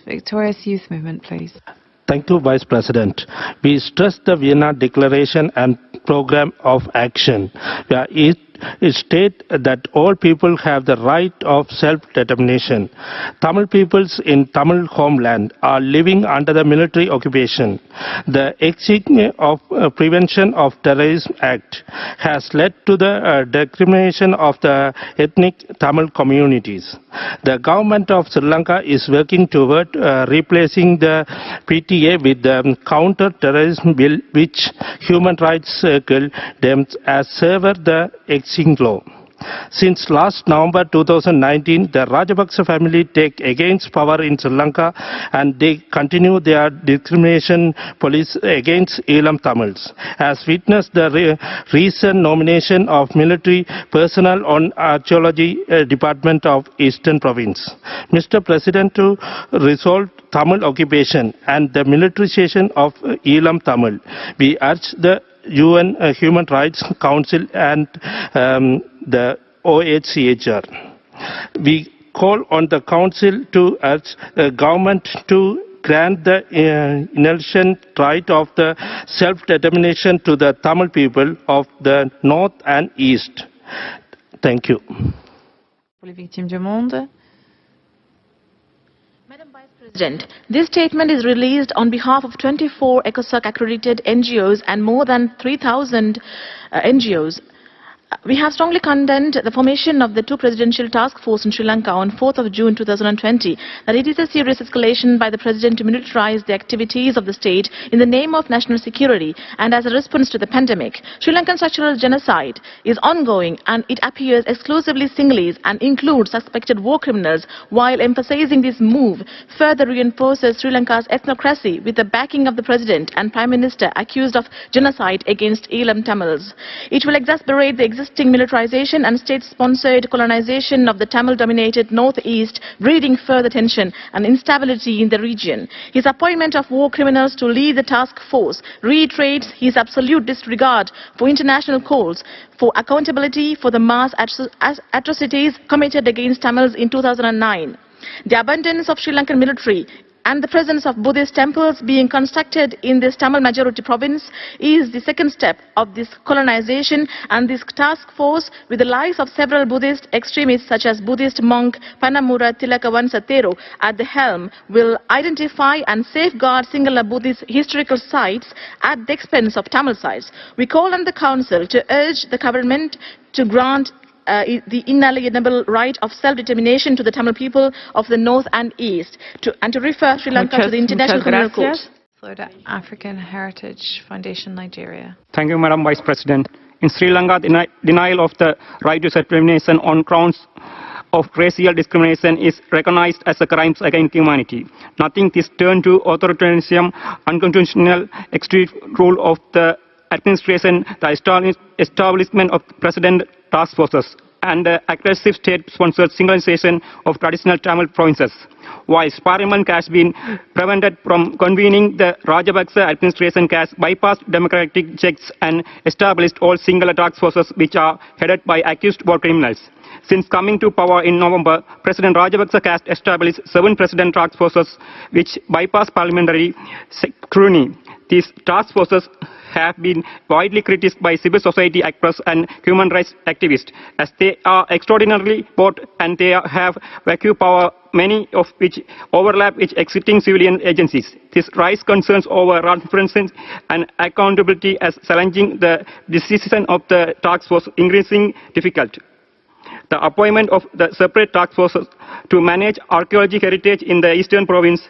Victorious Youth Movement, please. Thank you, Vice President. We stress the Vienna Declaration and Program of Action, where it states that all people have the right of self-determination. Tamil peoples in Tamil homeland are living under the military occupation. The execution of Prevention of Terrorism Act has led to the discrimination of the ethnic Tamil communities. The government of Sri Lanka is working toward replacing the PTA with the counter-terrorism bill, which Human Rights Circle deems as sever the existing law. Since last November 2019, the Rajapaksa family take against power in Sri Lanka, and they continue their discrimination policy against Elam Tamils. As witnessed the recent nomination of military personnel on Archaeology Department of Eastern Province. Mr. President, to resolve Tamil occupation and the militarization of Elam Tamil, we urge the UN Human Rights Council and the OHCHR. We call on the Council to urge the government to grant the inherent right of the self-determination to the Tamil people of the North and East. Thank you. Pour les victimes du monde. Madam Vice President, this statement is released on behalf of 24 ECOSOC accredited NGOs and more than 3,000 NGOs. We have strongly condemned the formation of the two presidential task force in Sri Lanka on 4th of June 2020, that it is a serious escalation by the President to militarize the activities of the state in the name of national security and as a response to the pandemic. Sri Lankan structural genocide is ongoing, and it appears exclusively Sinhalese and includes suspected war criminals, while emphasizing this move further reinforces Sri Lanka's ethnocracy with the backing of the President and Prime Minister accused of genocide against Elam Tamils. It will exacerbate the existing militarization and state-sponsored colonization of the Tamil-dominated northeast, breeding further tension and instability in the region. His appointment of war criminals to lead the task force reiterates his absolute disregard for international calls for accountability for the mass atrocities committed against Tamils in 2009. The abundance of Sri Lankan military and the presence of Buddhist temples being constructed in this Tamil majority province is the second step of this colonization, and this task force, with the lives of several Buddhist extremists such as Buddhist monk Panamura Tilakavansa Thero at the helm, will identify and safeguard Sinhala Buddhist historical sites at the expense of Tamil sites. We call on the Council to urge the government to grant the inalienable right of self-determination to the Tamil people of the North and East, and to refer Sri Lanka to the International Criminal Court. Florida African Heritage Foundation, Nigeria. Thank you, Madam Vice President. In Sri Lanka, the denial of the right to self-determination on grounds of racial discrimination is recognized as a crime against humanity. Nothing is turned to authoritarianism, unconstitutional extreme rule of the administration, the establishment of President task forces, and the aggressive state-sponsored singularization of traditional Tamil provinces. Whilst Parliament has been prevented from convening, the Rajapaksa administration has bypassed democratic checks and established all singular task forces which are headed by accused war criminals. Since coming to power in November, President Rajapaksa has established 7 president task forces which bypass parliamentary scrutiny. These task forces have been widely criticized by civil society actors and human rights activists, as they are extraordinarily broad and they have vacuum power, many of which overlap with existing civilian agencies. This raises concerns over transparency and accountability, as challenging the decision of the task force increasingly difficult. The appointment of the separate task forces to manage archaeology heritage in the eastern province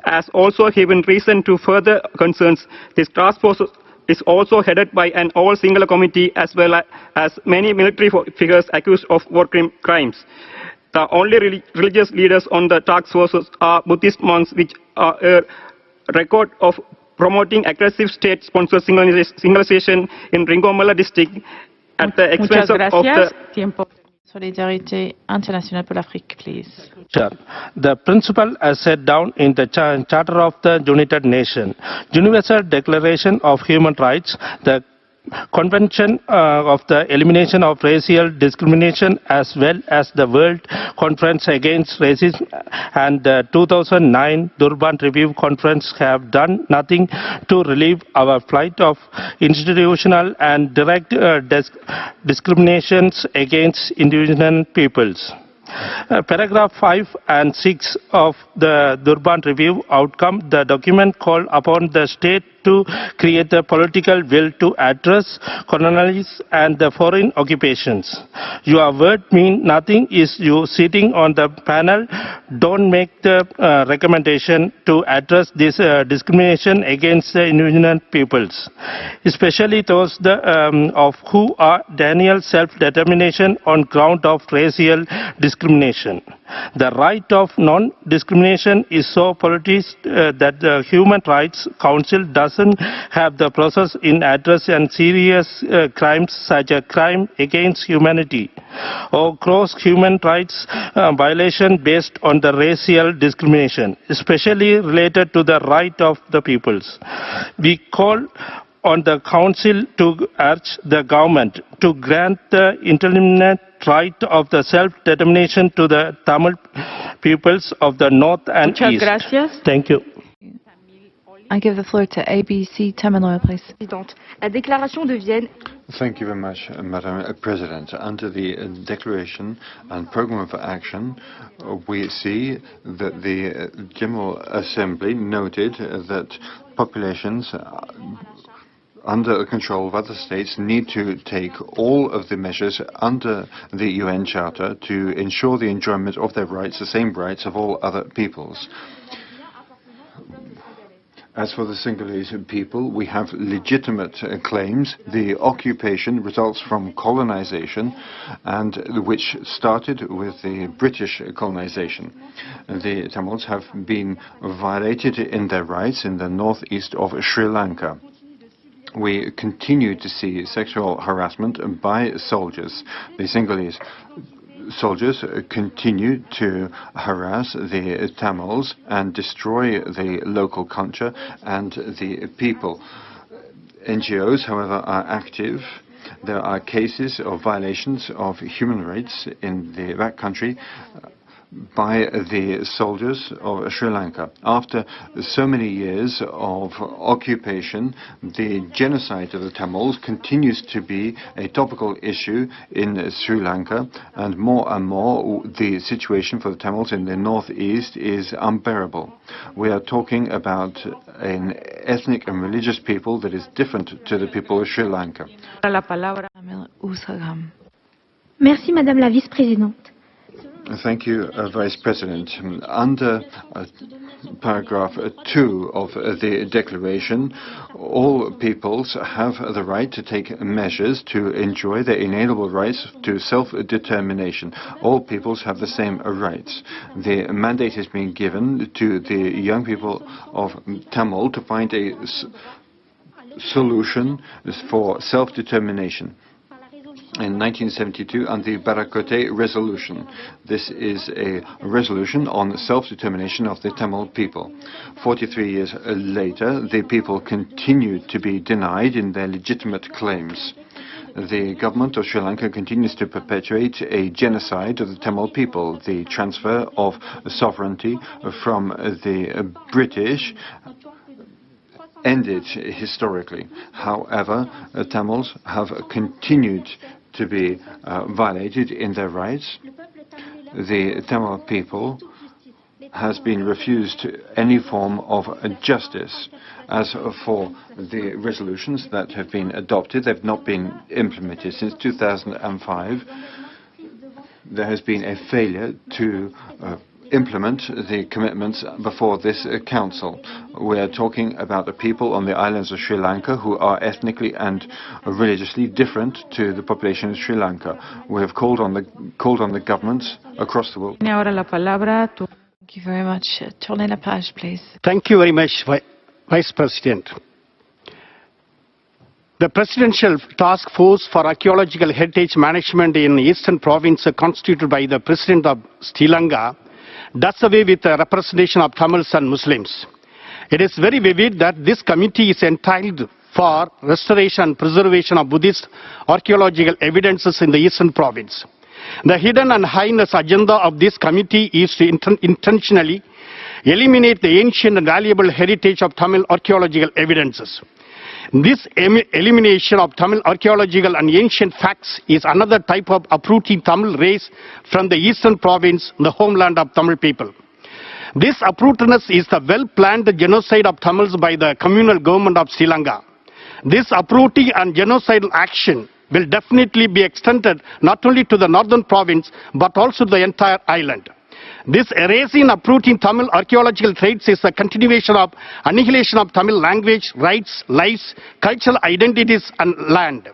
has also given reason to further concerns. This task force is also headed by an all-singular committee, as well as many military figures accused of war crimes. The only religious leaders on the task forces are Buddhist monks, which are a record of promoting aggressive state-sponsored singularization in Ringomala district at the expense of the... Solidarité internationale pour l'Afrique, please. Sure. The principle as set down in the Charter of the United Nations, Universal Declaration of Human Rights, the Convention of the Elimination of Racial Discrimination, as well as the World Conference Against Racism and the 2009 Durban Review Conference have done nothing to relieve our plight of institutional and direct discriminations against indigenous peoples. Paragraph 5 and 6 of the Durban Review outcome, the document called upon the state to create a political will to address colonialism and the foreign occupations. Your word mean nothing is you sitting on the panel. Don't make the recommendation to address this discrimination against the indigenous peoples, especially those of who are denial self-determination on ground of racial discrimination. The right of non-discrimination is so politicized that the Human Rights Council doesn't have the process in addressing serious crimes such as crime against humanity or gross human rights violation based on the racial discrimination, especially related to the right of the peoples. We call on the Council to urge the government to grant the intermittent right of the self-determination to the Tamil peoples of the North and Muchas East. gracias. Thank you. I give the floor to ABC Tamil, please. La déclaration de Vienne. Thank you very much, Madam President. Under the Declaration and Programme for Action, we see that the General Assembly noted that populations under the control of other states need to take all of the measures under the UN Charter to ensure the enjoyment of their rights, the same rights of all other peoples. As for the Sinhalese people, we have legitimate claims. The occupation results from colonization, and which started with the British colonization. The Tamils have been violated in their rights in the northeast of Sri Lanka. We continue to see sexual harassment by soldiers. The Sinhalese soldiers continue to harass the Tamils and destroy the local culture and the people. NGOs, however, are active. There are cases of violations of human rights in that country by the soldiers of Sri Lanka. After so many years of occupation, the genocide of the Tamils continues to be a topical issue in Sri Lanka, and more the situation for the Tamils in the northeast is unbearable. We are talking about an ethnic and religious people that is different to the people of Sri Lanka. Merci, Madame la Vice-Présidente. Thank you, Vice President. Under paragraph 2 of the Declaration, all peoples have the right to take measures to enjoy their inalienable rights to self-determination. All peoples have the same rights. The mandate has been given to the young people of Tamil to find a solution for self-determination. In 1972, under the Barakote Resolution. This is a resolution on self-determination of the Tamil people. 43 years later, the people continue to be denied in their legitimate claims. The government of Sri Lanka continues to perpetuate a genocide of the Tamil people. The transfer of sovereignty from the British ended historically. However, Tamils have continued to be violated in their rights. The Tamil people has been refused any form of justice. As for the resolutions that have been adopted, they've not been implemented. Since 2005, there has been a failure to implement the commitments before this council. We are talking about the people on the islands of Sri Lanka who are ethnically and religiously different to the population of Sri Lanka. We have called on the governments across the world. Thank you very much. Tournez la page, please. Thank you very much, Vice President. The Presidential Task Force for Archaeological Heritage Management in Eastern Province, constituted by the President of Sri Lanka, does away with the representation of Tamils and Muslims. It is very vivid that this committee is entitled for restoration and preservation of Buddhist archaeological evidences in the Eastern Province. The hidden and highness agenda of this committee is to intentionally eliminate the ancient and valuable heritage of Tamil archaeological evidences. This elimination of Tamil archaeological and ancient facts is another type of uprooting Tamil race from the Eastern Province, the homeland of Tamil people. This uprootedness is the well-planned genocide of Tamils by the communal government of Sri Lanka. This uprooting and genocidal action will definitely be extended not only to the northern province but also the entire island. This erasing, uprooting Tamil archaeological traits is a continuation of annihilation of Tamil language, rights, lives, cultural identities and land.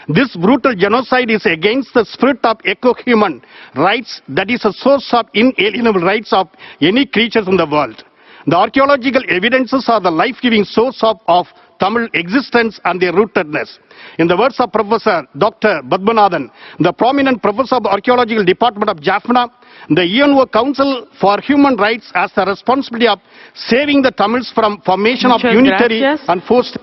This brutal genocide is against the spirit of eco-human rights that is a source of inalienable rights of any creatures in the world. The archaeological evidences are the life-giving source of Tamil existence and their rootedness. In the words of Professor Dr. Badmanathan, the prominent professor of the Archaeological Department of Jaffna, the UNO Council for Human Rights has the responsibility of saving the Tamils from formation of unitary and forced...